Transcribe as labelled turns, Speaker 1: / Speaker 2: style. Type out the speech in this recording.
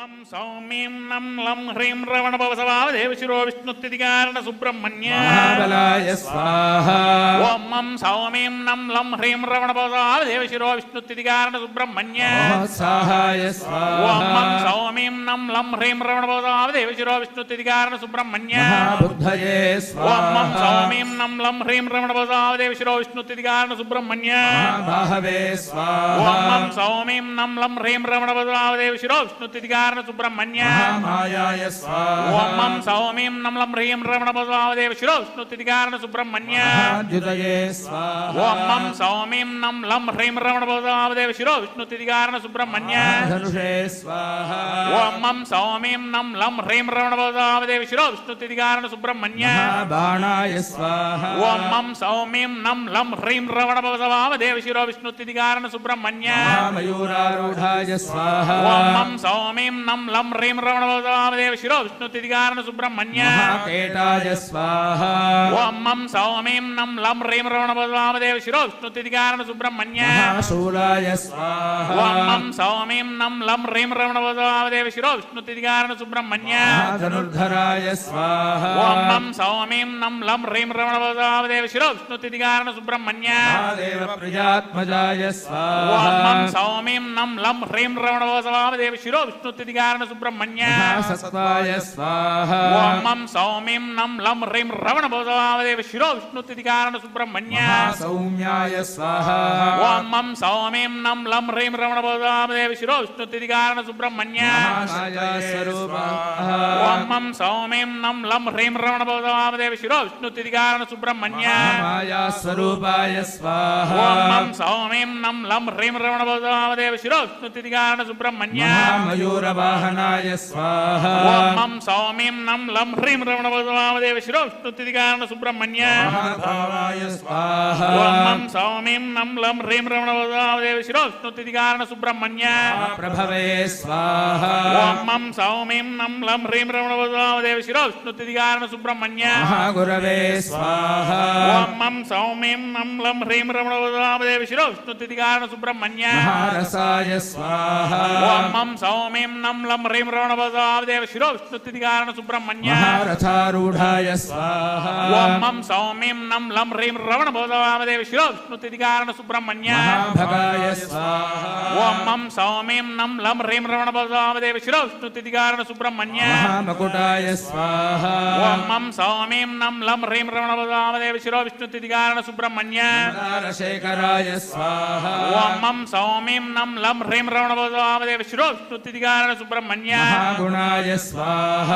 Speaker 1: मं सौम्यं नं लं ह्रीं रवणभवसवावदेवशिरो विष्णुत्तिदिकारण सुब्रह्मण्य
Speaker 2: महाबलाय स्वाहा
Speaker 1: ॐ मं सौम्यं नं लं ह्रीं रवणभवसवावदेवशिरो विष्णुत्तिदिकारण सुब्रह्मण्य
Speaker 2: साहाय
Speaker 1: ॐ
Speaker 2: स्वाहा
Speaker 1: मं सौम्यं नं लं ह्रीं रवणभवसवावदेवशिरो विष्णुत्तिदिकारण सुब्रह्मण्य
Speaker 2: महाबुद्धये
Speaker 1: ॐ
Speaker 2: स्वाहा
Speaker 1: मं सौम्यं नं लं ह्रीं रवणभवसवावदेवशिरो विष्णुत्तिदिकारण सुब्रह्मण्य
Speaker 2: महाबाहवे
Speaker 1: ॐ
Speaker 2: स्वाहा
Speaker 1: मं सौम्यं नं लं ह्रीं रवणभवसवावदेवशिरो विष्णुत्तिदिकारण सुब्रह्मण्य
Speaker 2: महामायाय स्वाहा
Speaker 1: ॐ मं सौम्यं नं लं ह्रीं रवणभवसवावदेवशिरो विष्णुत्तिदिकारण सुब्रह्मण्य
Speaker 2: महाद्युतये स्वाहा
Speaker 1: ॐ मं सौम्यं नं लं ह्रीं रवणभवसवावदेवशिरो विष्णुत्तिदिकारण सुब्रह्मण्य
Speaker 2: धनुषे स्वाहा
Speaker 1: ॐ मं सौम्यं नं लं ह्रीं रवणभवसवावदेवशिरो विष्णुत्तिदिकारण सुब्रह्मण्य
Speaker 2: महाबाणाय स्वाहा
Speaker 1: ॐ मं सौम्यं नं लं ह्रीं रवणभवसवावदेवशिरो विष्णुत्तिदिकारण सुब्रह्मण्य
Speaker 2: महामयूरारूढाय स्वाहा
Speaker 1: ॐ मं सौम्यं नं लं ह्रीं रवणभवसवावदेवशिरो विष्णुत्तिदिकारण सुब्रह्मण्य
Speaker 2: महाकेटाय स्वाहा
Speaker 1: ॐ मं सौम्यं नं लं ह्रीं रवणभवसवावदेवशिरो विष्णुत्तिदिकारण सुब्रह्मण्य
Speaker 2: महाशूलाय स्वाहा
Speaker 1: ॐ मं सौम्यं नं लं ह्रीं रवणभवसवावदेवशिरो विष्णुत्तिदिकारण सुब्रह्मण्य
Speaker 2: धनुर्धराय स्वाहा
Speaker 1: ॐ मं सौम्यं नं लं ह्रीं रवणभवसवावदेवशिरो विष्णुत्तिदिकारण सुब्रह्मण्य
Speaker 2: महादेव प्रियात्मजाय
Speaker 1: ॐ
Speaker 2: स्वाहा
Speaker 1: मं सौम्यं नं लं ह्रीं रवणभवसवावदेवशिरो विष्णुत्तिदिकारण सुब्रह्मण्य
Speaker 2: महासत्वाय स्वाहा
Speaker 1: ॐ मं सौम्यं नं लं ह्रीं रवणभवसवावदेवशिरो विष्णुत्तिदिकारण सुब्रह्मण्य
Speaker 2: सौम्याय स्वाहा
Speaker 1: ॐ मं सौम्यं नं लं ह्रीं रवणभवसवावदेवशिरो विष्णुत्तिदिकारण सुब्रह्मण्य
Speaker 2: माया स्वरूपा
Speaker 1: ॐ मं सौम्यं नं लं ह्रीं रवणभवसवावदेवशिरो विष्णुत्तिदिकारण सुब्रह्मण्य
Speaker 2: माया स्वरूपाय स्वाहा
Speaker 1: ॐ मं सौम्यं नं लं ह्रीं रवणभवसवावदेवशिरो विष्णुत्तिदिकारण सुब्रह्मण्य
Speaker 2: महामयूरवाहनाय स्वाहा
Speaker 1: ॐ मं सौम्यं नं लं ह्रीं रवणभवसवावदेवशिरो विष्णुत्तिदिकारण सुब्रह्मण्य
Speaker 2: महाभावाय स्वाहा
Speaker 1: ॐ मं सौम्यं नं लं ह्रीं रवणभवसवावदेवशिरो विष्णुत्तिदिकारण सुब्रह्मण्य
Speaker 2: प्रभवे स्वाहा
Speaker 1: ॐ मं सौम्यं नं लं ह्रीं रवणभवसवावदेवशिरो विष्णुत्तिदिकारण सुब्रह्मण्य
Speaker 2: महागुरवे स्वाहा
Speaker 1: ॐ मं सौम्यं नं लं ह्रीं रवणभवसवावदेवशिरो विष्णुत्तिदिकारण सुब्रह्मण्य
Speaker 2: महारसाय स्वाहा
Speaker 1: ॐ मं सौम्यं नं लं ह्रीं रवणभवसवावदेवशिरो विष्णुत्तिदिकारण सुब्रह्मण्य
Speaker 2: महारथारूढाय स्वाहा
Speaker 1: ॐ मं सौम्यं नं लं ह्रीं रवणभवसवावदेवशिरो विष्णुत्तिदिकारण सुब्रह्मण्य
Speaker 2: महाभगाय स्वाहा
Speaker 1: ॐ मं सौम्यं नं लं ह्रीं रवणभवसवावदेवशिरो विष्णुत्तिदिकारण सुब्रह्मण्य
Speaker 2: महामकुटाय स्वाहा
Speaker 1: ॐ मं सौम्यं नं लं ह्रीं रवणभवसवावदेवशिरो विष्णुत्तिदिकारण सुब्रह्मण्य
Speaker 2: शेखराय स्वाहा
Speaker 1: ॐ मं सौम्यं नं लं ह्रीं रवणभवसवावदेवशिरो विष्णुत्तिदिकारण सुब्रह्मण्य
Speaker 2: महागुणाय स्वाहा